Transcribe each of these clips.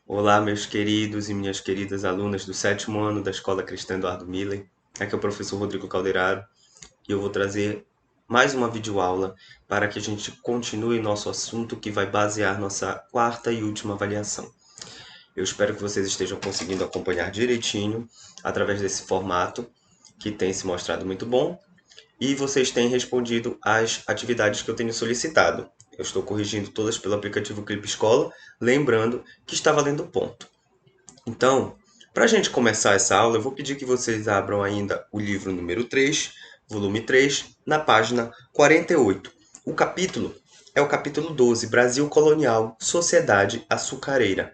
Olá, meus queridos e minhas queridas alunas do sétimo ano da Escola Cristã Eduardo Miller. Aqui é o professor Rodrigo Calderaro e eu vou trazer mais uma videoaula para que a gente continue nosso assunto que vai basear nossa quarta e última avaliação. Eu espero que vocês estejam conseguindo acompanhar direitinho através desse formato que tem se mostrado muito bom e vocês têm respondido às atividades que eu tenho solicitado. Eu estou corrigindo todas pelo aplicativo Clipe Escola, lembrando que está valendo ponto. Então, para a gente começar essa aula, eu vou pedir que vocês abram ainda o livro número 3, volume 3, na página 48. O capítulo é o capítulo 12, Brasil Colonial, Sociedade Açucareira.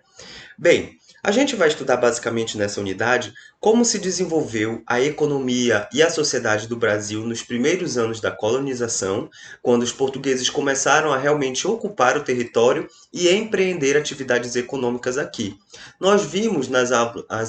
Bem, a gente vai estudar basicamente nessa unidade como se desenvolveu a economia e a sociedade do Brasil nos primeiros anos da colonização, quando os portugueses começaram a realmente ocupar o território e empreender atividades econômicas aqui. Nós vimos nas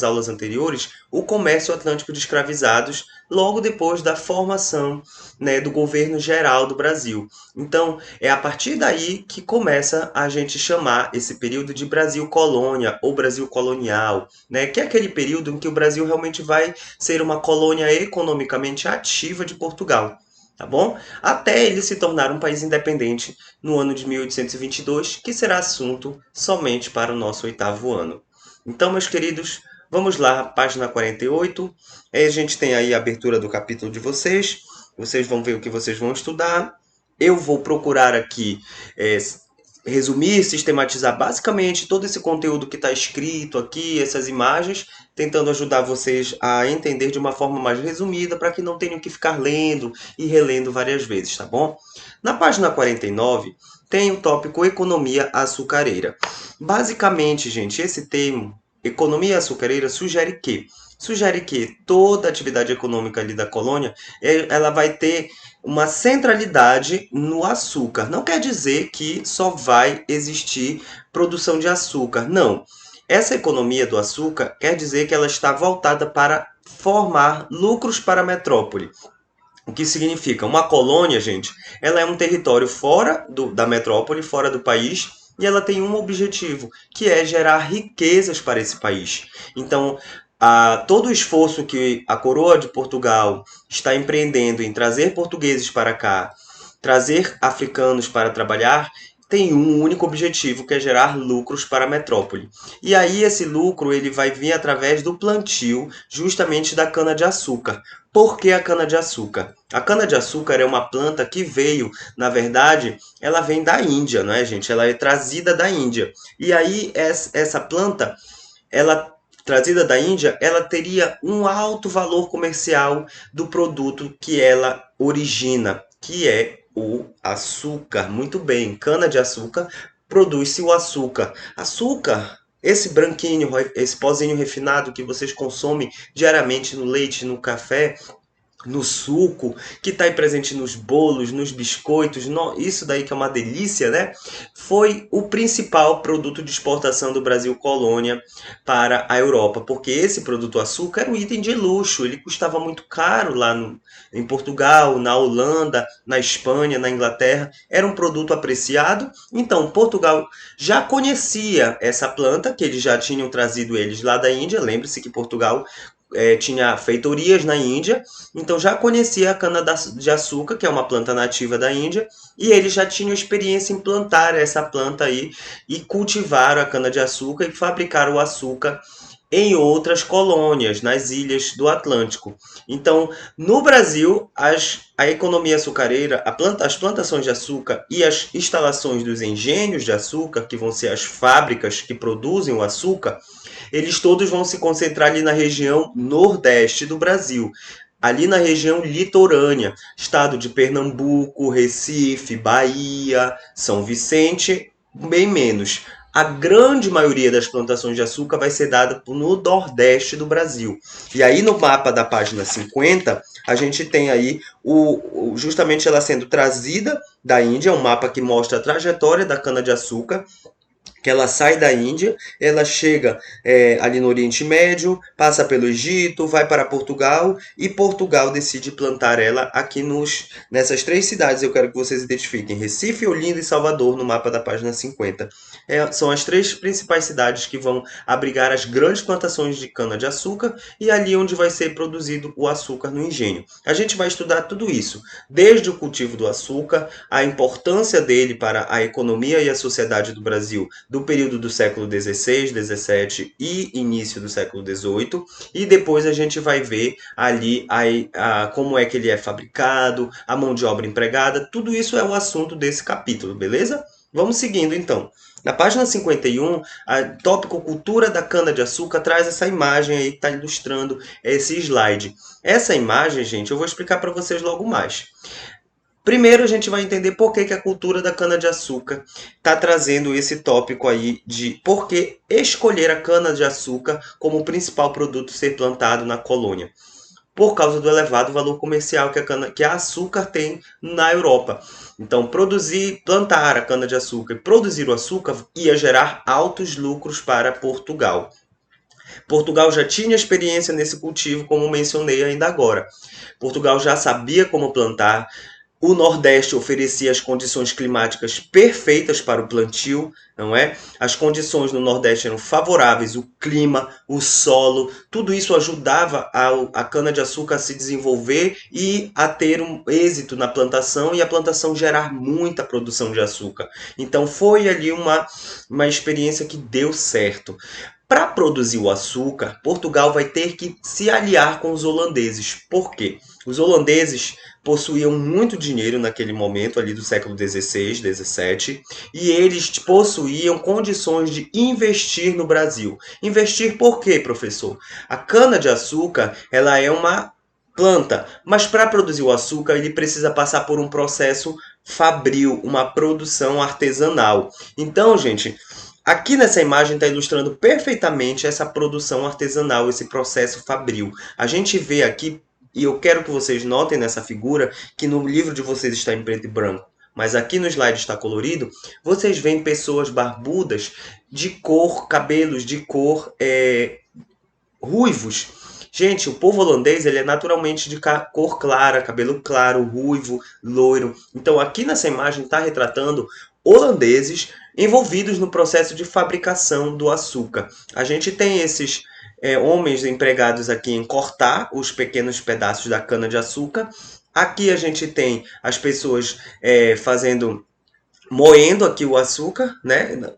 aulas anteriores o comércio atlântico de escravizados logo depois da formação, né, do governo geral do Brasil. Então, é a partir daí que começa a gente chamar esse período de Brasil colônia ou Brasil colonial, né? Que é aquele período em que o Brasil realmente vai ser uma colônia economicamente ativa de Portugal. Tá bom? Até ele se tornar um país independente no ano de 1822, que será assunto somente para o nosso oitavo ano. Então, meus queridos, vamos lá, página 48. Aí a gente tem aí a abertura do capítulo de vocês. Vocês vão ver o que vocês vão estudar. Eu vou procurar aqui é, resumir, sistematizar basicamente todo esse conteúdo que está escrito aqui, essas imagens, tentando ajudar vocês a entender de uma forma mais resumida, para que não tenham que ficar lendo e relendo várias vezes, tá bom? Na página 49 tem o tópico Economia Açucareira. Basicamente, gente, esse termo, economia açucareira, sugere que toda atividade econômica ali da colônia, ela vai ter uma centralidade no açúcar. Não quer dizer que só vai existir produção de açúcar. Não. Essa economia do açúcar quer dizer que ela está voltada para formar lucros para a metrópole. O que significa? Uma colônia, gente, ela é um território fora da metrópole, fora do país, e ela tem um objetivo, que é gerar riquezas para esse país. Então, todo o esforço que a coroa de Portugal está empreendendo em trazer portugueses para cá, trazer africanos para trabalhar, tem um único objetivo, que é gerar lucros para a metrópole. E aí esse lucro ele vai vir através do plantio justamente da cana-de-açúcar. Por que a cana-de-açúcar? A cana-de-açúcar é uma planta que veio, na verdade, ela vem da Índia, não é, gente? Ela é trazida da Índia. E aí essa planta, ela trazida da Índia, ela teria um alto valor comercial do produto que ela origina, que é o açúcar. Muito bem, cana-de-açúcar produz-se o açúcar. Açúcar, esse branquinho, esse pozinho refinado que vocês consomem diariamente no leite, no café, no suco, que está aí presente nos bolos, nos biscoitos, isso daí que é uma delícia, né? Foi o principal produto de exportação do Brasil colônia para a Europa, porque esse produto açúcar era um item de luxo, ele custava muito caro lá em Portugal, na Holanda, na Espanha, na Inglaterra, era um produto apreciado, então Portugal já conhecia essa planta, que eles já tinham trazido eles lá da Índia, lembre-se que Portugal tinha feitorias na Índia, então já conhecia a cana-de-açúcar, que é uma planta nativa da Índia, e eles já tinham experiência em plantar essa planta aí e cultivar a cana-de-açúcar e fabricar o açúcar em outras colônias, nas ilhas do Atlântico. Então, no Brasil, a economia açucareira, as plantações de açúcar e as instalações dos engenhos de açúcar, que vão ser as fábricas que produzem o açúcar, eles todos vão se concentrar ali na região nordeste do Brasil, ali na região litorânea, estado de Pernambuco, Recife, Bahia, São Vicente, bem menos. A grande maioria das plantações de açúcar vai ser dada no nordeste do Brasil. E aí no mapa da página 50, a gente tem aí justamente ela sendo trazida da Índia, um mapa que mostra a trajetória da cana-de-açúcar que ela sai da Índia, ela chega ali no Oriente Médio, passa pelo Egito, vai para Portugal e Portugal decide plantar ela aqui nessas três cidades. Eu quero que vocês identifiquem: Recife, Olinda e Salvador, no mapa da página 50. São as três principais cidades que vão abrigar as grandes plantações de cana-de-açúcar e ali onde vai ser produzido o açúcar no engenho. A gente vai estudar tudo isso, desde o cultivo do açúcar, a importância dele para a economia e a sociedade do Brasil do período do século XVI, XVII e início do século XVIII, e depois a gente vai ver ali como é que ele é fabricado, a mão de obra empregada, tudo isso é o assunto desse capítulo, beleza? Vamos seguindo então. Na página 51, a tópico Cultura da Cana-de-Açúcar traz essa imagem aí que está ilustrando esse slide. Essa imagem, gente, eu vou explicar para vocês logo mais. Primeiro a gente vai entender por que a cultura da cana-de-açúcar está trazendo esse tópico aí de por que escolher a cana-de-açúcar como o principal produto a ser plantado na colônia. Por causa do elevado valor comercial que a açúcar tem na Europa. Então, plantar a cana-de-açúcar e produzir o açúcar ia gerar altos lucros para Portugal. Portugal já tinha experiência nesse cultivo, como mencionei ainda agora. Portugal já sabia como plantar. O Nordeste oferecia as condições climáticas perfeitas para o plantio, não é? As condições no Nordeste eram favoráveis, o clima, o solo, tudo isso ajudava a cana-de-açúcar a se desenvolver e a ter um êxito na plantação e a plantação gerar muita produção de açúcar. Então foi ali uma experiência que deu certo. Para produzir o açúcar, Portugal vai ter que se aliar com os holandeses. Por quê? Os holandeses possuíam muito dinheiro naquele momento ali do século XVI, XVII, e eles possuíam condições de investir no Brasil. Investir por quê, professor? A cana-de-açúcar, ela é uma planta, mas para produzir o açúcar ele precisa passar por um processo fabril, uma produção artesanal. Então, gente, aqui nessa imagem está ilustrando perfeitamente essa produção artesanal, esse processo fabril. A gente vê aqui, e eu quero que vocês notem nessa figura, que no livro de vocês está em preto e branco, mas aqui no slide está colorido, vocês veem pessoas barbudas de cor, cabelos de cor ruivos. Gente, o povo holandês ele é naturalmente de cor clara, cabelo claro, ruivo, loiro. Então aqui nessa imagem está retratando holandeses envolvidos no processo de fabricação do açúcar. A gente tem esses homens empregados aqui em cortar os pequenos pedaços da cana-de-açúcar. Aqui a gente tem as pessoas moendo aqui o açúcar, né?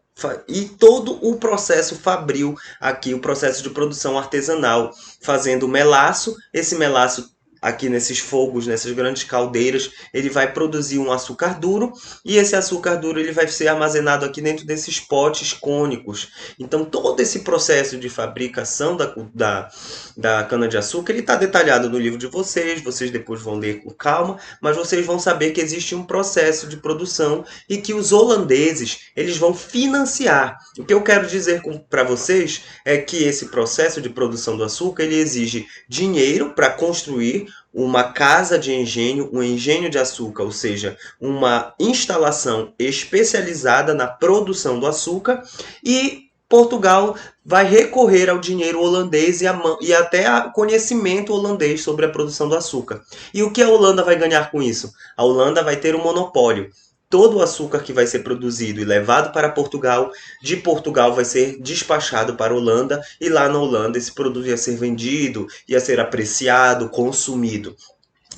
E todo o processo fabril aqui, o processo de produção artesanal, fazendo melaço. Esse melaço aqui nesses fogos, nessas grandes caldeiras, ele vai produzir um açúcar duro e esse açúcar duro ele vai ser armazenado aqui dentro desses potes cônicos. Então todo esse processo de fabricação da cana-de-açúcar ele está detalhado no livro de vocês depois vão ler com calma, mas vocês vão saber que existe um processo de produção e que os holandeses eles vão financiar. O que eu quero dizer para vocês é que esse processo de produção do açúcar ele exige dinheiro para construir uma casa de engenho, um engenho de açúcar, ou seja, uma instalação especializada na produção do açúcar, e Portugal vai recorrer ao dinheiro holandês e até ao conhecimento holandês sobre a produção do açúcar. E o que a Holanda vai ganhar com isso? A Holanda vai ter um monopólio. Todo o açúcar que vai ser produzido e levado para Portugal, de Portugal vai ser despachado para a Holanda, e lá na Holanda esse produto ia ser vendido, ia ser apreciado, consumido.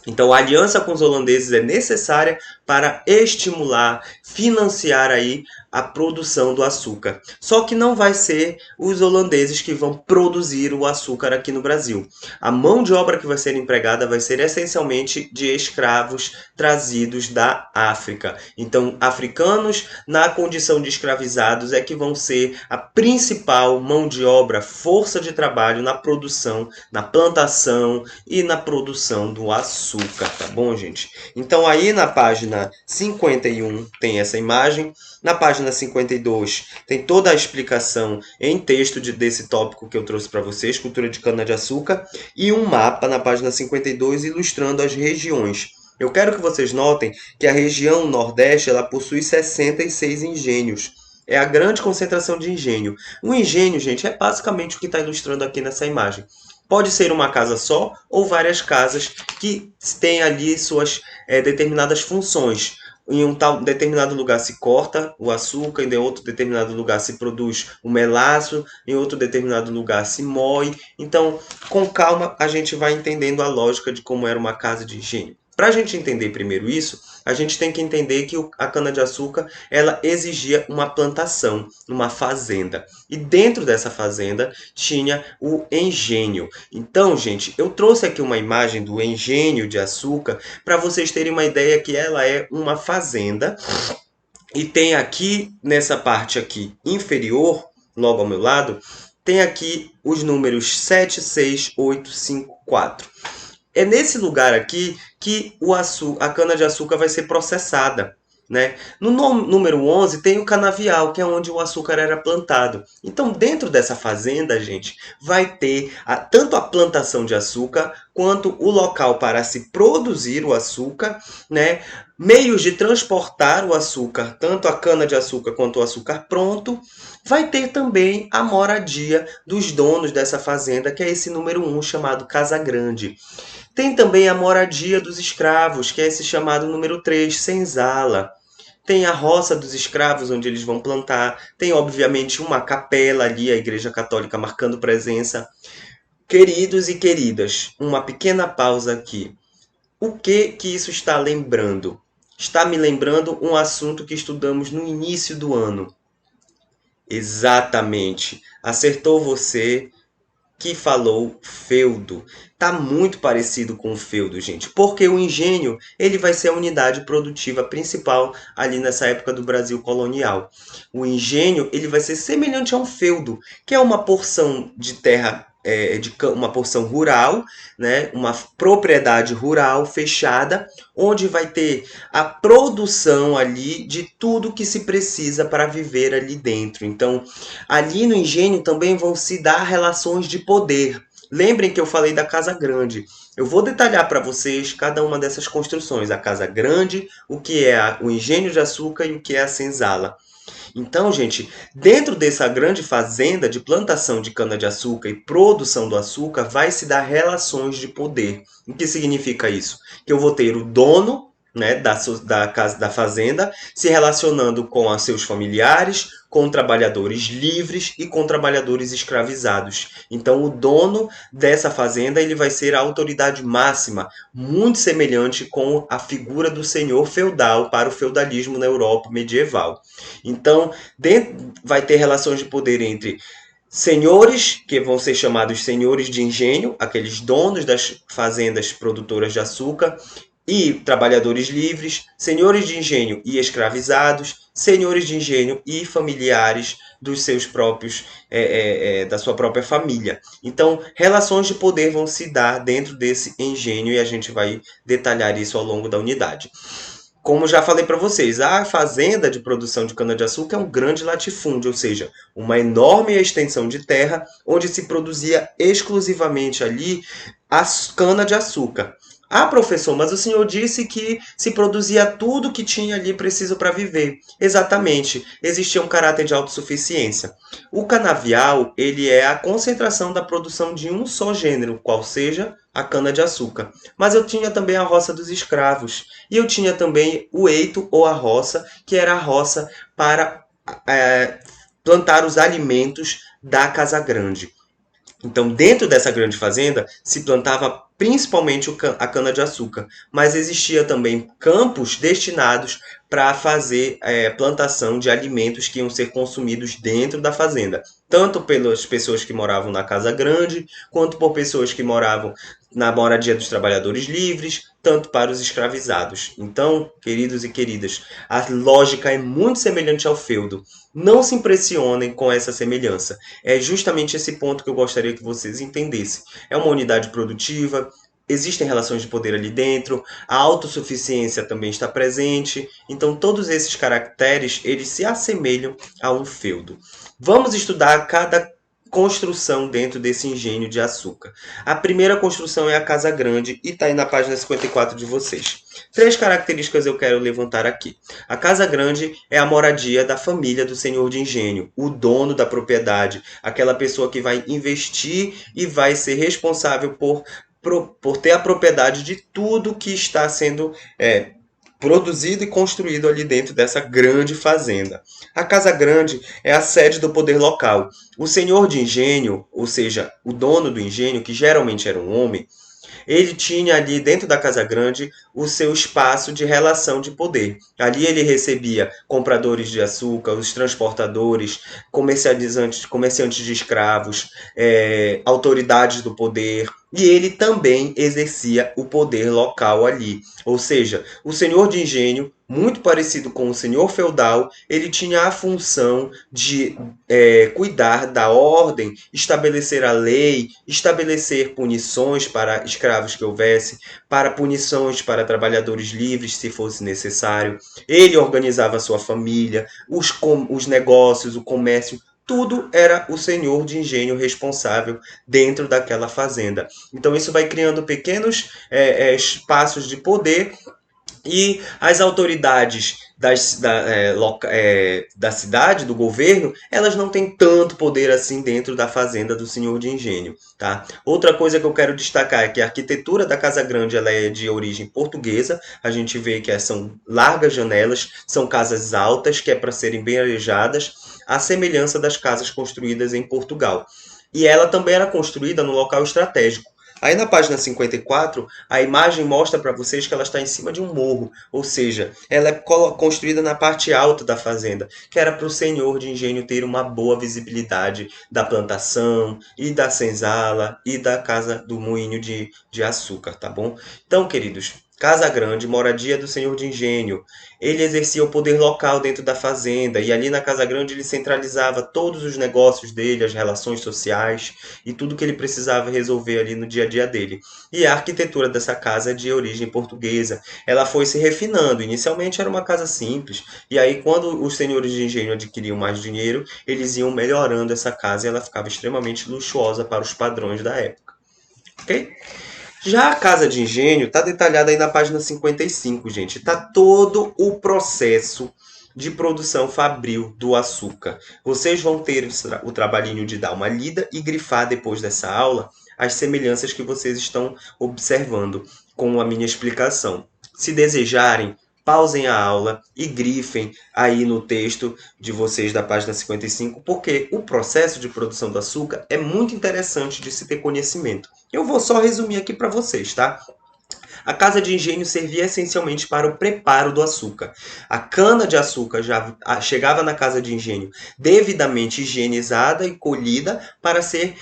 Então a aliança com os holandeses é necessária para estimular, financiar aí a produção do açúcar. Só que não vai ser os holandeses que vão produzir o açúcar aqui no Brasil. A mão de obra que vai ser empregada vai ser essencialmente de escravos trazidos da África. Então, africanos na condição de escravizados é que vão ser a principal mão de obra, força de trabalho na produção, na plantação e na produção do açúcar, tá bom, gente? Então, aí na página 51 tem essa imagem. Na página 52 tem toda a explicação em texto desse tópico que eu trouxe para vocês, cultura de cana-de-açúcar, e um mapa na página 52 ilustrando as regiões. Eu quero que vocês notem que a região Nordeste ela possui 66 engenhos. É a grande concentração de engenho. O engenho, gente, é basicamente o que está ilustrando aqui nessa imagem. Pode ser uma casa só ou várias casas que têm ali suas determinadas funções. Em um tal determinado lugar se corta o açúcar, em outro determinado lugar se produz o melaço, em outro determinado lugar se moe. Então, com calma, a gente vai entendendo a lógica de como era uma casa de engenho. Para a gente entender primeiro isso, a gente tem que entender que a cana-de-açúcar ela exigia uma plantação, uma fazenda. E dentro dessa fazenda tinha o engenho. Então, gente, eu trouxe aqui uma imagem do engenho de açúcar para vocês terem uma ideia que ela é uma fazenda. E tem aqui, nessa parte aqui inferior, logo ao meu lado, tem aqui os números 76854. É nesse lugar aqui que a cana-de-açúcar vai ser processada. Né? No número 11 tem o canavial, que é onde o açúcar era plantado. Então, dentro dessa fazenda, gente, vai ter tanto a plantação de açúcar quanto o local para se produzir o açúcar, né? Meios de transportar o açúcar, tanto a cana-de-açúcar quanto o açúcar pronto. Vai ter também a moradia dos donos dessa fazenda, que é esse número 1 chamado Casa Grande. Tem também a moradia dos escravos, que é esse chamado número 3, senzala. Tem a roça dos escravos, onde eles vão plantar. Tem, obviamente, uma capela ali, a Igreja Católica marcando presença. Queridos e queridas, uma pequena pausa aqui. O que isso está lembrando? Está me lembrando um assunto que estudamos no início do ano. Exatamente. Acertou você que falou feudo. Tá muito parecido com o feudo, gente, porque o engenho, ele vai ser a unidade produtiva principal ali nessa época do Brasil colonial. O engenho, ele vai ser semelhante a um feudo, que é uma porção de terra uma porção rural, né, uma propriedade rural fechada, onde vai ter a produção ali de tudo que se precisa para viver ali dentro. Então, ali no engenho também vão se dar relações de poder. Lembrem que eu falei da Casa Grande. Eu vou detalhar para vocês cada uma dessas construções. A Casa Grande, o que é o engenho de açúcar e o que é a senzala. Então, gente, dentro dessa grande fazenda de plantação de cana-de-açúcar e produção do açúcar, vai se dar relações de poder. O que significa isso? Que eu vou ter o dono, né, da casa da fazenda se relacionando com os seus familiares, com trabalhadores livres e com trabalhadores escravizados. Então, o dono dessa fazenda ele vai ser a autoridade máxima, muito semelhante com a figura do senhor feudal para o feudalismo na Europa medieval. Então, vai ter relações de poder entre senhores, que vão ser chamados senhores de engenho, aqueles donos das fazendas produtoras de açúcar, e trabalhadores livres, senhores de engenho e escravizados, senhores de engenho e familiares dos seus próprios, da sua própria família. Então, relações de poder vão se dar dentro desse engenho e a gente vai detalhar isso ao longo da unidade. Como já falei para vocês, a fazenda de produção de cana-de-açúcar é um grande latifúndio, ou seja, uma enorme extensão de terra onde se produzia exclusivamente ali a cana-de-açúcar. Ah, professor, mas o senhor disse que se produzia tudo que tinha ali preciso para viver. Exatamente, existia um caráter de autossuficiência. O canavial, ele é a concentração da produção de um só gênero, qual seja a cana-de-açúcar. Mas eu tinha também a roça dos escravos. E eu tinha também o eito ou a roça, que era a roça para plantar os alimentos da Casa Grande. Então, dentro dessa grande fazenda, se plantava principalmente a cana-de-açúcar, mas existia também campos destinados para fazer plantação de alimentos que iam ser consumidos dentro da fazenda, tanto pelas pessoas que moravam na Casa Grande, quanto por pessoas que moravam na moradia dos trabalhadores livres, tanto para os escravizados. Então, queridos e queridas, a lógica é muito semelhante ao feudo. Não se impressionem com essa semelhança. É justamente esse ponto que eu gostaria que vocês entendessem. É uma unidade produtiva, existem relações de poder ali dentro, a autossuficiência também está presente. Então, todos esses caracteres, eles se assemelham a um feudo. Vamos estudar cada construção dentro desse engenho de açúcar. A primeira construção é a Casa Grande e está aí na página 54 de vocês. 3 características eu quero levantar aqui. A Casa Grande é a moradia da família do senhor de engenho, o dono da propriedade, aquela pessoa que vai investir e vai ser responsável por ter a propriedade de tudo que está sendo produzido e construído ali dentro dessa grande fazenda. A Casa Grande é a sede do poder local. O senhor de engenho, ou seja, o dono do engenho, que geralmente era um homem, ele tinha ali dentro da Casa Grande o seu espaço de relação de poder. Ali ele recebia compradores de açúcar, os transportadores, comerciantes de escravos, autoridades do poder, e ele também exercia o poder local ali. Ou seja, o senhor de engenho, muito parecido com o senhor feudal, ele tinha a função de cuidar da ordem, estabelecer a lei, estabelecer punições para escravos que houvesse, para punições para trabalhadores livres, se fosse necessário. Ele organizava a sua família, os negócios, o comércio, tudo era o senhor de engenho responsável dentro daquela fazenda. Então isso vai criando pequenos espaços de poder e as autoridades da cidade, do governo, elas não têm tanto poder assim dentro da fazenda do senhor de engenho. Tá? Outra coisa que eu quero destacar é que a arquitetura da Casa Grande ela é de origem portuguesa. A gente vê que são largas janelas, são casas altas, que é para serem bem arejadas, à semelhança das casas construídas em Portugal. E ela também era construída no local estratégico. Aí na página 54, a imagem mostra para vocês que ela está em cima de um morro, ou seja, ela é construída na parte alta da fazenda, que era para o senhor de engenho ter uma boa visibilidade da plantação e da senzala e da casa do moinho de açúcar, tá bom? Então, queridos, Casa Grande, moradia do senhor de engenho. Ele exercia o poder local dentro da fazenda e ali na Casa Grande ele centralizava todos os negócios dele, as relações sociais e tudo que ele precisava resolver ali no dia a dia dele. E a arquitetura dessa casa é de origem portuguesa. Ela foi se refinando. Inicialmente era uma casa simples e aí quando os senhores de engenho adquiriam mais dinheiro, eles iam melhorando essa casa e ela ficava extremamente luxuosa para os padrões da época. Ok? Já a casa de engenho está detalhada aí na página 55, gente. Está todo o processo de produção fabril do açúcar. Vocês vão ter o trabalhinho de dar uma lida e grifar depois dessa aula as semelhanças que vocês estão observando com a minha explicação. Se desejarem, pausem a aula e grifem aí no texto de vocês da página 55, porque o processo de produção do açúcar é muito interessante de se ter conhecimento. Eu vou só resumir aqui para vocês, tá? A casa de engenho servia essencialmente para o preparo do açúcar. A cana de açúcar já chegava na casa de engenho devidamente higienizada e colhida para ser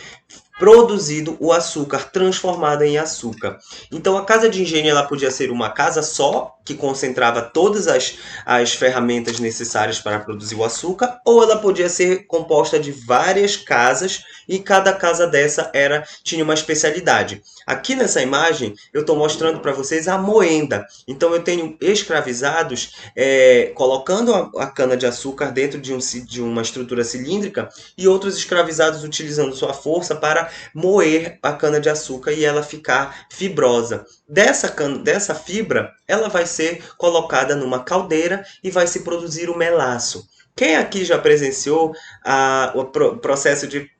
produzido o açúcar, transformado em açúcar. Então a casa de engenho ela podia ser uma casa só, que concentrava todas as ferramentas necessárias para produzir o açúcar, ou ela podia ser composta de várias casas e cada casa dessa tinha uma especialidade. Aqui nessa imagem eu estou mostrando para vocês a moenda. Então eu tenho escravizados colocando a cana de açúcar dentro de uma estrutura cilíndrica e outros escravizados utilizando sua força para moer a cana de açúcar e ela ficar fibrosa. Dessa fibra, ela vai ser colocada numa caldeira e vai se produzir o melaço. Quem aqui já presenciou o processo de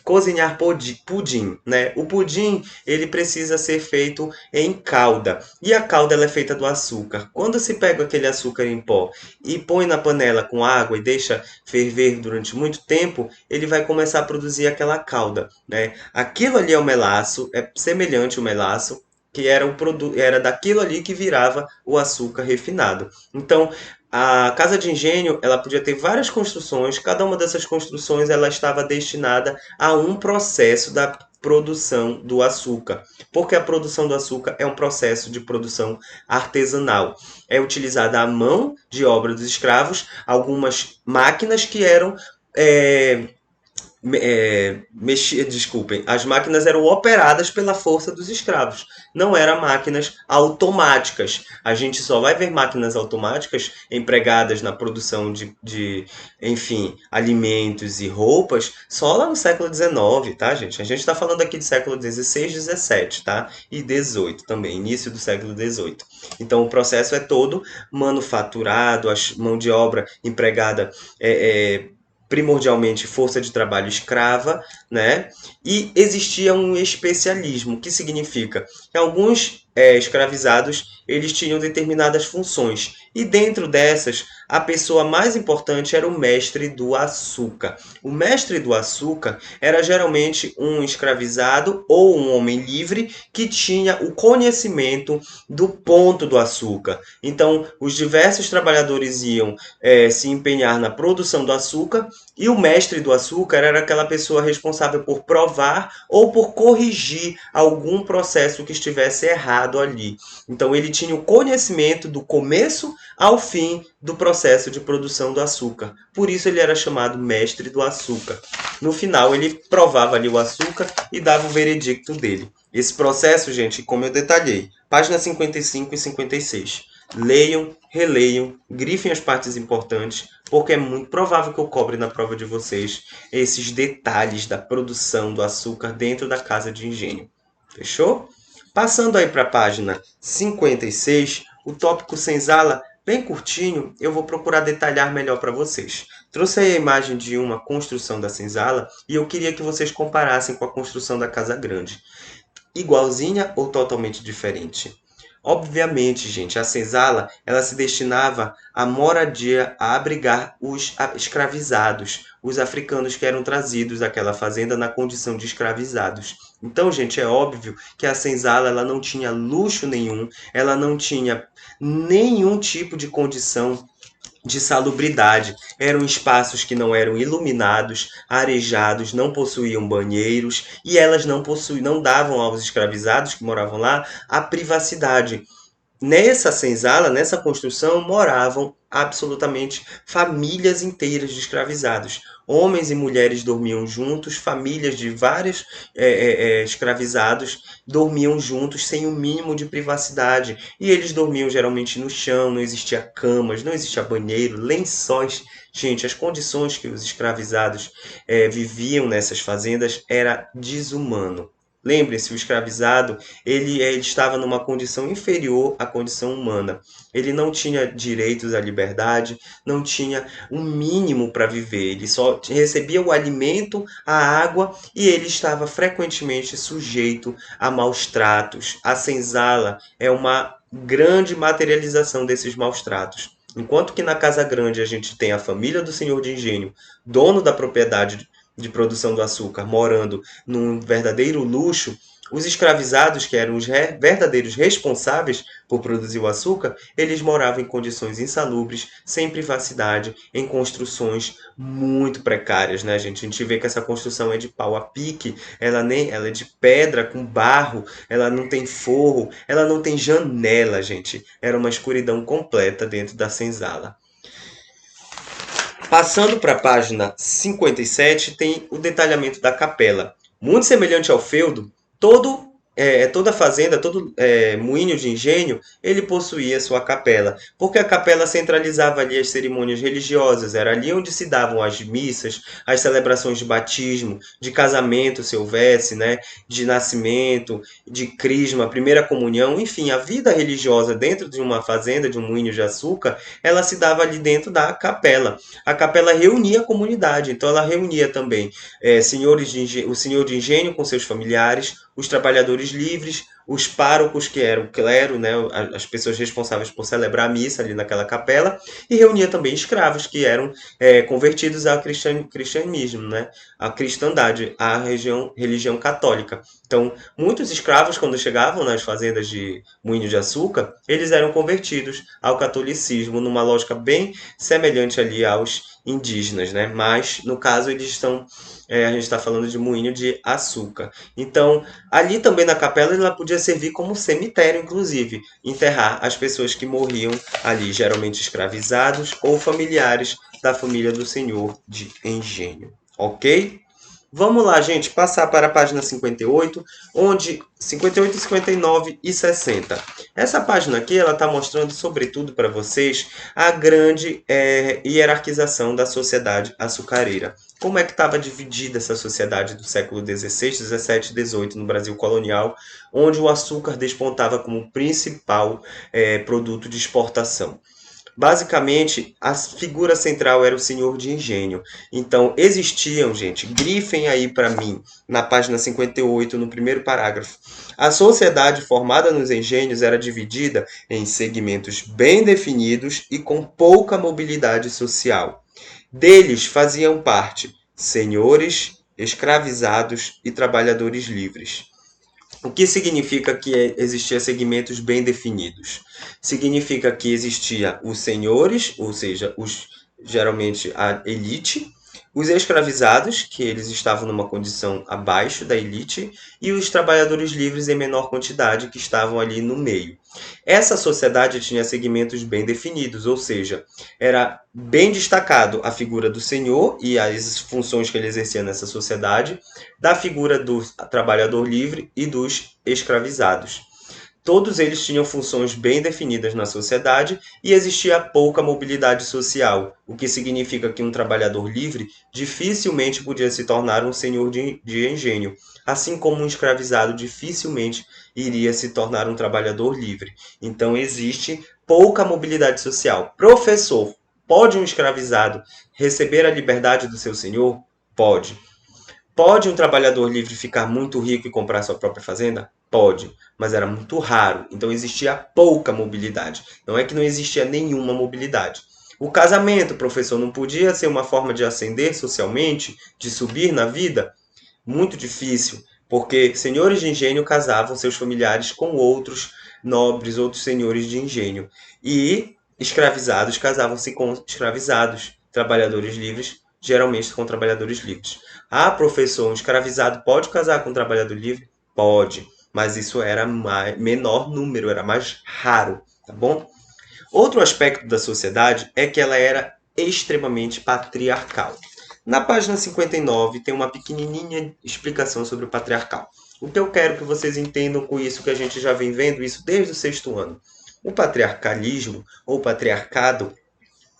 cozinhar pudim, né? O pudim ele precisa ser feito em calda e a calda ela é feita do açúcar. Quando se pega aquele açúcar em pó e põe na panela com água e deixa ferver durante muito tempo, ele vai começar a produzir aquela calda, né? Aquilo ali é o melaço, é semelhante ao melaço, que era daquilo ali que virava o açúcar refinado. Então, a casa de engenho, ela podia ter várias construções, cada uma dessas construções ela estava destinada a um processo da produção do açúcar, porque a produção do açúcar é um processo de produção artesanal. É utilizada a mão de obra dos escravos, algumas máquinas que eram desculpem, as máquinas eram operadas pela força dos escravos, não eram máquinas automáticas. A gente só vai ver máquinas automáticas empregadas na produção enfim, alimentos e roupas só lá no século XIX, tá, gente? A gente está falando aqui do século XVI, XVII, tá? E XVIII também, início do século XVIII. Então o processo é todo manufaturado, a mão de obra empregada primordialmente força de trabalho escrava, né? E existia um especialismo, que significa que alguns escravizados eles tinham determinadas funções e dentro dessas a pessoa mais importante era o mestre do açúcar. O mestre do açúcar era geralmente um escravizado ou um homem livre que tinha o conhecimento do ponto do açúcar. Então, os diversos trabalhadores iam se empenhar na produção do açúcar e o mestre do açúcar era aquela pessoa responsável por provar ou por corrigir algum processo que estivesse errado ali. Então ele tinha o conhecimento do começo ao fim do processo de produção do açúcar. Por isso ele era chamado mestre do açúcar. No final ele provava ali o açúcar e dava o veredicto dele. Esse processo, gente, como eu detalhei, páginas 55 e 56. Leiam, releiam, grifem as partes importantes, porque é muito provável que eu cobre na prova de vocês esses detalhes da produção do açúcar dentro da casa de engenho. Fechou? Passando aí para a página 56, o tópico senzala, bem curtinho, eu vou procurar detalhar melhor para vocês. Trouxe aí a imagem de uma construção da senzala e eu queria que vocês comparassem com a construção da Casa Grande. Igualzinha ou totalmente diferente? Obviamente, gente, a senzala ela se destinava à moradia, a abrigar os escravizados, os africanos que eram trazidos àquela fazenda na condição de escravizados. Então, gente, é óbvio que a senzala ela não tinha luxo nenhum, ela não tinha nenhum tipo de condição de salubridade. Eram espaços que não eram iluminados, arejados, não possuíam banheiros e elas não davam aos escravizados que moravam lá a privacidade. Nessa senzala, nessa construção, moravam absolutamente famílias inteiras de escravizados. Homens e mulheres dormiam juntos, famílias de vários escravizados dormiam juntos sem o mínimo de privacidade. E eles dormiam geralmente no chão, não existia camas, não existia banheiro, lençóis. Gente, as condições que os escravizados viviam nessas fazendas era desumano. Lembre-se, o escravizado ele estava numa condição inferior à condição humana. Ele não tinha direitos à liberdade, não tinha um mínimo para viver. Ele só recebia o alimento, a água e ele estava frequentemente sujeito a maus tratos. A senzala é uma grande materialização desses maus tratos. Enquanto que na Casa Grande a gente tem a família do senhor de engenho, dono da propriedade de produção do açúcar, morando num verdadeiro luxo, os escravizados, que eram os verdadeiros responsáveis por produzir o açúcar, eles moravam em condições insalubres, sem privacidade, em construções muito precárias, né, gente? A gente vê que essa construção é de pau a pique, ela é de pedra com barro, ela não tem forro, ela não tem janela, gente. Era uma escuridão completa dentro da senzala. Passando para a página 57, tem o detalhamento da capela. Muito semelhante ao feudo, toda fazenda, todo moinho de engenho, ele possuía sua capela, porque a capela centralizava ali as cerimônias religiosas, era ali onde se davam as missas, as celebrações de batismo, de casamento, se houvesse, né, de nascimento, de crisma, primeira comunhão, enfim, a vida religiosa dentro de uma fazenda, de um moinho de açúcar, ela se dava ali dentro da capela. A capela reunia a comunidade, então ela reunia também o senhor de engenho com seus familiares, os trabalhadores livres, os párocos, que eram o clero, né, as pessoas responsáveis por celebrar a missa ali naquela capela, e reunia também escravos, que eram convertidos ao cristianismo, né, à cristandade, à religião católica. Então, muitos escravos, quando chegavam nas fazendas de moinho de açúcar, eles eram convertidos ao catolicismo, numa lógica bem semelhante ali aos indígenas, né? Mas, no caso, a gente está falando de moinho de açúcar. Então, ali também na capela ela podia servir como cemitério, inclusive, enterrar as pessoas que morriam ali, geralmente escravizados ou familiares da família do senhor de engenho. Ok? Vamos lá, gente, passar para a página 58, onde 58, 59 e 60. Essa página aqui, ela está mostrando, sobretudo para vocês, a grande hierarquização da sociedade açucareira. Como é que estava dividida essa sociedade do século XVI, XVII e XVIII no Brasil colonial, onde o açúcar despontava como principal produto de exportação. Basicamente, a figura central era o senhor de engenho. Então, existiam, gente, grifem aí para mim, na página 58, no primeiro parágrafo. A sociedade formada nos engenhos era dividida em segmentos bem definidos e com pouca mobilidade social. Deles faziam parte senhores, escravizados e trabalhadores livres. O que significa que existia segmentos bem definidos? Significa que existia os senhores, ou seja, geralmente a elite, os escravizados, que eles estavam numa condição abaixo da elite, e os trabalhadores livres em menor quantidade, que estavam ali no meio. Essa sociedade tinha segmentos bem definidos, ou seja, era bem destacado a figura do senhor e as funções que ele exercia nessa sociedade, da figura do trabalhador livre e dos escravizados. Todos eles tinham funções bem definidas na sociedade e existia pouca mobilidade social, o que significa que um trabalhador livre dificilmente podia se tornar um senhor de engenho, assim como um escravizado dificilmente iria se tornar um trabalhador livre. Então existe pouca mobilidade social. Professor, pode um escravizado receber a liberdade do seu senhor? Pode. Pode um trabalhador livre ficar muito rico e comprar sua própria fazenda? Pode, mas era muito raro, então existia pouca mobilidade. Não é que não existia nenhuma mobilidade. O casamento, professor, não podia ser uma forma de ascender socialmente, de subir na vida? Muito difícil, porque senhores de engenho casavam seus familiares com outros nobres, outros senhores de engenho. E escravizados casavam-se com escravizados, trabalhadores livres, geralmente com trabalhadores livres. Ah, professor, um escravizado pode casar com um trabalhador livre? Pode, mas isso era menor número, era mais raro, tá bom? Outro aspecto da sociedade é que ela era extremamente patriarcal. Na página 59 tem uma pequenininha explicação sobre o patriarcal. O que eu quero que vocês entendam com isso, que a gente já vem vendo isso desde o sexto ano. O patriarcalismo, ou patriarcado,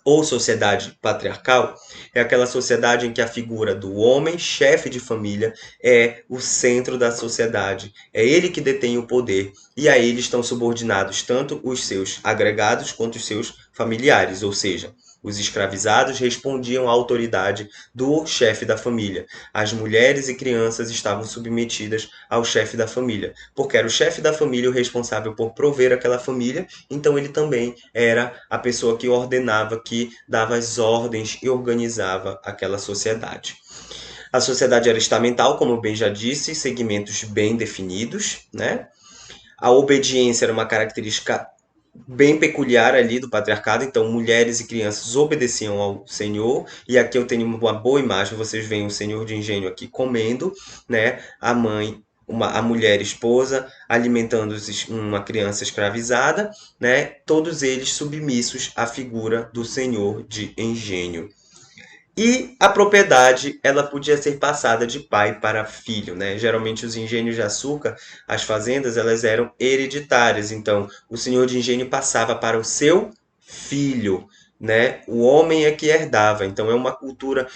ou sociedade patriarcal, é aquela sociedade em que a figura do homem, chefe de família, é o centro da sociedade. É ele que detém o poder e a ele estão subordinados tanto os seus agregados quanto os seus familiares, ou seja, os escravizados respondiam à autoridade do chefe da família. As mulheres e crianças estavam submetidas ao chefe da família, porque era o chefe da família o responsável por prover aquela família, então ele também era a pessoa que ordenava, que dava as ordens e organizava aquela sociedade. A sociedade era estamental, como eu bem já disse, segmentos bem definidos, né? A obediência era uma característica bem peculiar ali do patriarcado, então mulheres e crianças obedeciam ao senhor, e aqui eu tenho uma boa imagem, vocês veem o senhor de engenho aqui comendo, né, a mãe, a mulher esposa alimentando uma criança escravizada, né, todos eles submissos à figura do senhor de engenho. E a propriedade, ela podia ser passada de pai para filho, né? Geralmente os engenhos de açúcar, as fazendas, elas eram hereditárias. Então, o senhor de engenho passava para o seu filho, né? O homem é que herdava. Então, é uma cultura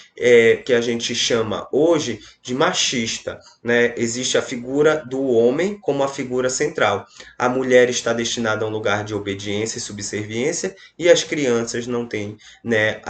que a gente chama hoje de machista, né? Existe a figura do homem como a figura central. A mulher está destinada a um lugar de obediência e subserviência e as crianças não têm, né,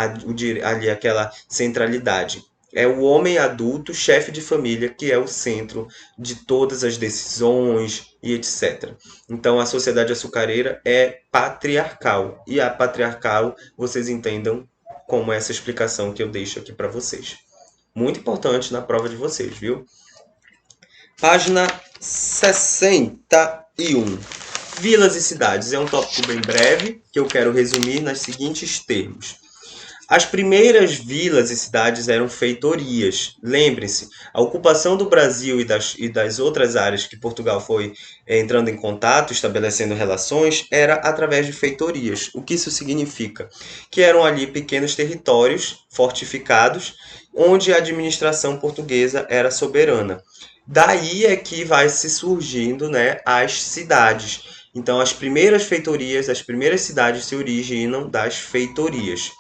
ali aquela centralidade. É o homem adulto, chefe de família, que é o centro de todas as decisões e etc. Então a sociedade açucareira é patriarcal. E a patriarcal, vocês entendam como essa explicação que eu deixo aqui para vocês. Muito importante na prova de vocês, viu? Página 61. Vilas e cidades. É um tópico bem breve que eu quero resumir nos seguintes termos. As primeiras vilas e cidades eram feitorias. Lembrem-se, a ocupação do Brasil e das outras áreas que Portugal foi entrando em contato, estabelecendo relações, era através de feitorias. O que isso significa? Que eram ali pequenos territórios fortificados onde a administração portuguesa era soberana. Daí é que vai se surgindo, né, as cidades. Então, as primeiras feitorias, as primeiras cidades se originam das feitorias.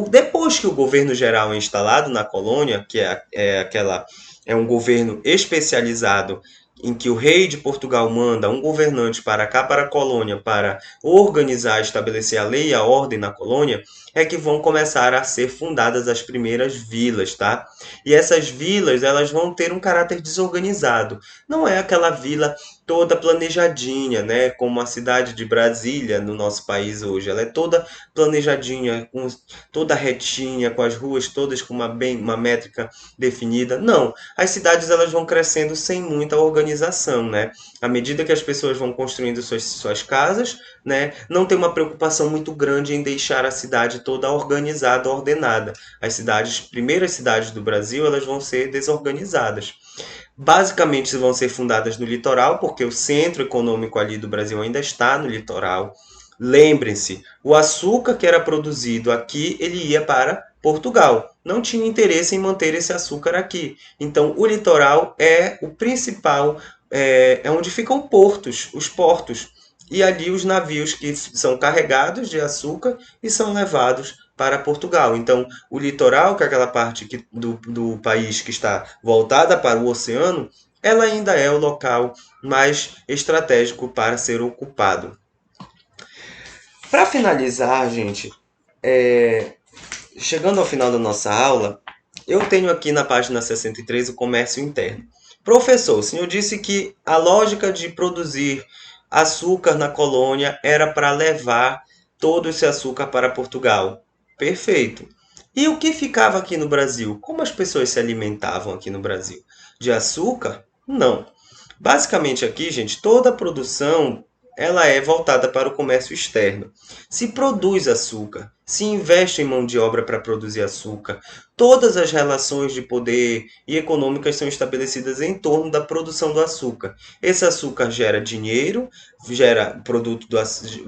Depois que o governo geral é instalado na colônia, que é um governo especializado em que o rei de Portugal manda um governante para cá, para a colônia, para organizar, estabelecer a lei e a ordem na colônia, é que vão começar a ser fundadas as primeiras vilas, tá? E essas vilas, elas vão ter um caráter desorganizado. Não é aquela vila toda planejadinha, né, como a cidade de Brasília no nosso país hoje. Ela é toda planejadinha, toda retinha, com as ruas todas com uma métrica definida. Não, as cidades elas vão crescendo sem muita organização, né? À medida que as pessoas vão construindo suas casas, né, não tem uma preocupação muito grande em deixar a cidade toda organizada, ordenada. As primeiras cidades do Brasil, elas vão ser desorganizadas. Basicamente vão ser fundadas no litoral, porque o centro econômico ali do Brasil ainda está no litoral. Lembrem-se, o açúcar que era produzido aqui, ele ia para Portugal. Não tinha interesse em manter esse açúcar aqui. Então, o litoral é o principal, é onde ficam os portos. E ali os navios que são carregados de açúcar e são levados para Portugal. Então, o litoral, que é aquela parte do país que está voltada para o oceano, ela ainda é o local mais estratégico para ser ocupado. Para finalizar, gente, chegando ao final da nossa aula, eu tenho aqui na página 63 o comércio interno. Professor, o senhor disse que a lógica de produzir açúcar na colônia era para levar todo esse açúcar para Portugal. Perfeito. E o que ficava aqui no Brasil? Como as pessoas se alimentavam aqui no Brasil? De açúcar? Não. Basicamente aqui, gente, toda a produção ela é voltada para o comércio externo. Se produz açúcar, se investe em mão de obra para produzir açúcar, todas as relações de poder e econômicas são estabelecidas em torno da produção do açúcar. Esse açúcar gera dinheiro, gera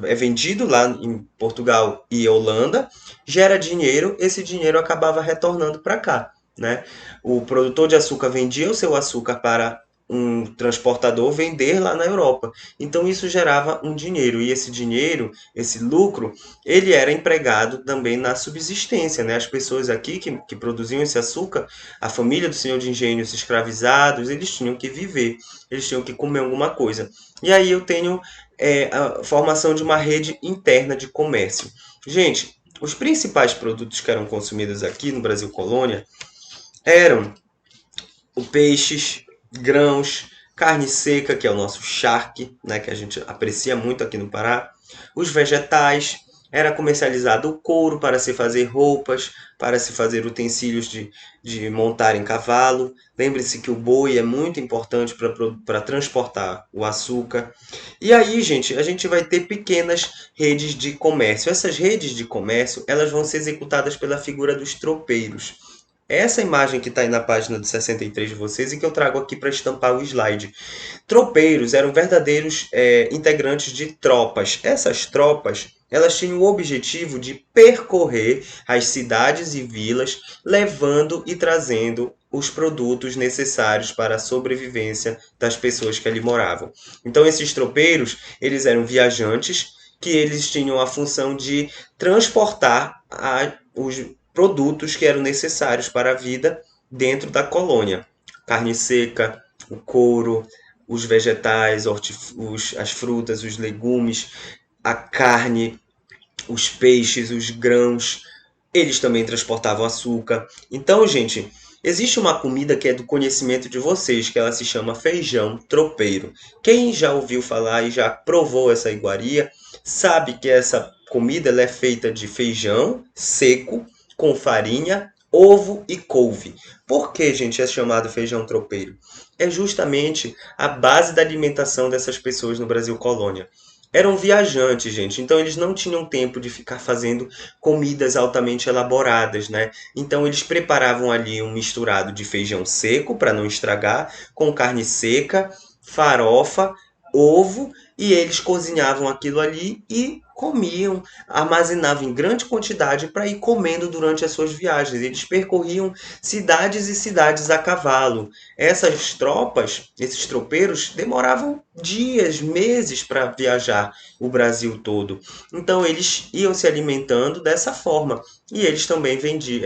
é vendido lá em Portugal e Holanda, gera dinheiro, esse dinheiro acabava retornando para cá, né? O produtor de açúcar vendia o seu açúcar para um transportador vender lá na Europa. Então isso gerava um dinheiro e esse dinheiro, esse lucro, ele era empregado também na subsistência, né? As pessoas aqui que produziam esse açúcar, a família do senhor de engenho, os escravizados, eles tinham que viver, eles tinham que comer alguma coisa. E aí eu tenho a formação de uma rede interna de comércio. Gente, os principais produtos que eram consumidos aqui no Brasil Colônia eram o peixes, grãos, carne seca, que é o nosso charque, né, que a gente aprecia muito aqui no Pará, os vegetais, era comercializado o couro para se fazer roupas, para se fazer utensílios de montar em cavalo. Lembre-se que o boi é muito importante para transportar o açúcar. E aí, gente, a gente vai ter pequenas redes de comércio. Essas redes de comércio, elas vão ser executadas pela figura dos tropeiros. Essa imagem que está aí na página de 63 de vocês e que eu trago aqui para estampar o slide. Tropeiros eram verdadeiros integrantes de tropas. Essas tropas elas tinham o objetivo de percorrer as cidades e vilas, levando e trazendo os produtos necessários para a sobrevivência das pessoas que ali moravam. Então esses tropeiros, eles eram viajantes que eles tinham a função de transportar os produtos que eram necessários para a vida dentro da colônia. Carne seca, o couro, os vegetais, as frutas, os legumes, a carne, os peixes, os grãos. Eles também transportavam açúcar. Então, gente, existe uma comida que é do conhecimento de vocês, que ela se chama feijão tropeiro. Quem já ouviu falar e já provou essa iguaria, sabe que essa comida ela é feita de feijão seco, com farinha, ovo e couve. Por que, gente, é chamado feijão tropeiro? É justamente a base da alimentação dessas pessoas no Brasil Colônia. Eram viajantes, gente, então eles não tinham tempo de ficar fazendo comidas altamente elaboradas, né? Então eles preparavam ali um misturado de feijão seco para não estragar, com carne seca, farofa, ovo e eles cozinhavam aquilo ali e comiam, armazenavam em grande quantidade para ir comendo durante as suas viagens. Eles percorriam cidades e cidades a cavalo. Essas tropas, esses tropeiros, demoravam dias, meses para viajar o Brasil todo. Então eles iam se alimentando dessa forma. E eles também vendiam,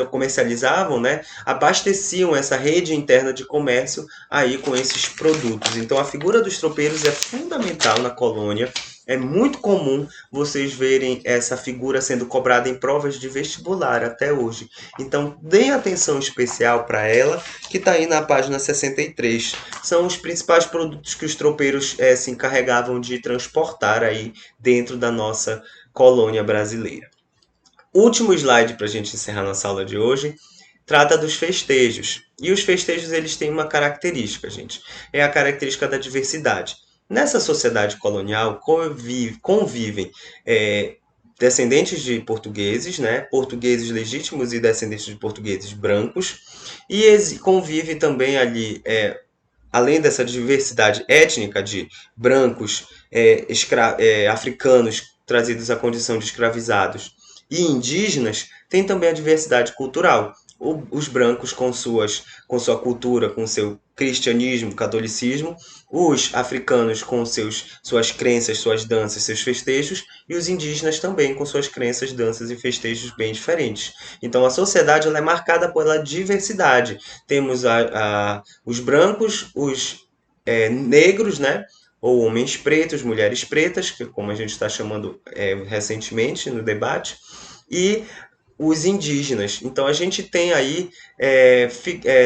comercializavam, né? Abasteciam essa rede interna de comércio aí com esses produtos. Então a figura dos tropeiros é fundamental na colônia. É muito comum vocês verem essa figura sendo cobrada em provas de vestibular até hoje. Então, deem atenção especial para ela, que está aí na página 63. São os principais produtos que os tropeiros se encarregavam de transportar aí dentro da nossa colônia brasileira. Último slide para a gente encerrar nossa aula de hoje trata dos festejos. E os festejos eles têm uma característica, gente. É a característica da diversidade. Nessa sociedade colonial convivem descendentes de portugueses, né? Portugueses legítimos e descendentes de portugueses brancos. E convive também ali, além dessa diversidade étnica de brancos, africanos trazidos à condição de escravizados e indígenas, tem também a diversidade cultural. Os brancos com sua cultura, com seu cristianismo, catolicismo, os africanos com suas crenças, suas danças, seus festejos, e os indígenas também com suas crenças, danças e festejos bem diferentes. Então a sociedade ela é marcada pela diversidade. Temos os brancos, os negros, né? Ou homens pretos, mulheres pretas, que como a gente está chamando recentemente no debate, e os indígenas. Então a gente tem aí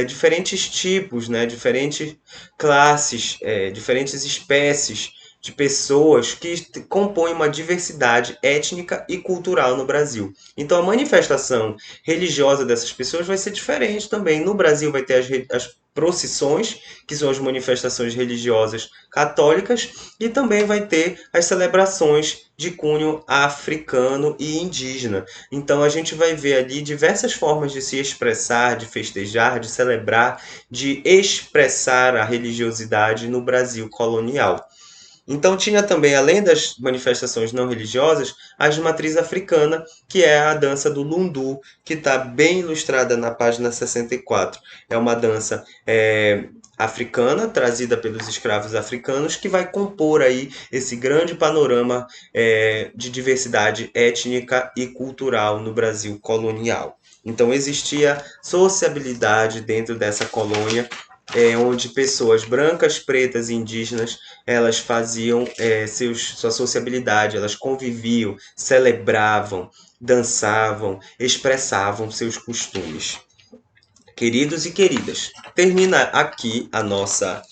diferentes tipos, né? Diferentes classes, diferentes espécies de pessoas que compõem uma diversidade étnica e cultural no Brasil. Então a manifestação religiosa dessas pessoas vai ser diferente também. No Brasil vai ter as procissões, que são as manifestações religiosas católicas, e também vai ter as celebrações de cunho africano e indígena. Então a gente vai ver ali diversas formas de se expressar, de festejar, de celebrar, de expressar a religiosidade no Brasil colonial. Então tinha também, além das manifestações não religiosas, as de matriz africana, que é a dança do lundu, que está bem ilustrada na página 64. É uma dança africana, trazida pelos escravos africanos, que vai compor aí esse grande panorama de diversidade étnica e cultural no Brasil colonial. Então existia sociabilidade dentro dessa colônia, onde pessoas brancas, pretas e indígenas elas faziam sua sociabilidade, elas conviviam, celebravam, dançavam, expressavam seus costumes. Queridos e queridas, termina aqui a nossa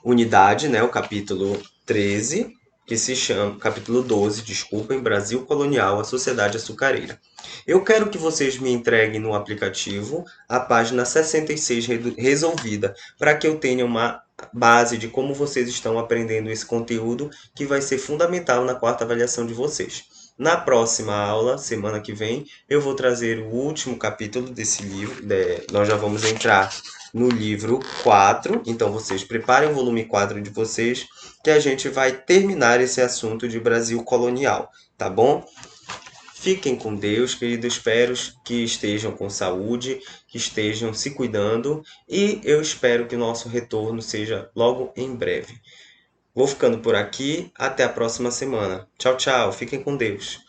unidade, né, o capítulo 13, que se chama, capítulo 12, desculpem, Brasil Colonial, a Sociedade Açucareira. Eu quero que vocês me entreguem no aplicativo a página 66 resolvida, para que eu tenha uma base de como vocês estão aprendendo esse conteúdo, que vai ser fundamental na quarta avaliação de vocês. Na próxima aula, semana que vem, eu vou trazer o último capítulo desse livro. Nós já vamos entrar no livro 4. Então vocês preparem o volume 4 de vocês, que a gente vai terminar esse assunto de Brasil colonial, tá bom? Fiquem com Deus, queridos. Espero que estejam com saúde, que estejam se cuidando, e eu espero que o nosso retorno seja logo em breve. Vou ficando por aqui. Até a próxima semana. Tchau, tchau. Fiquem com Deus.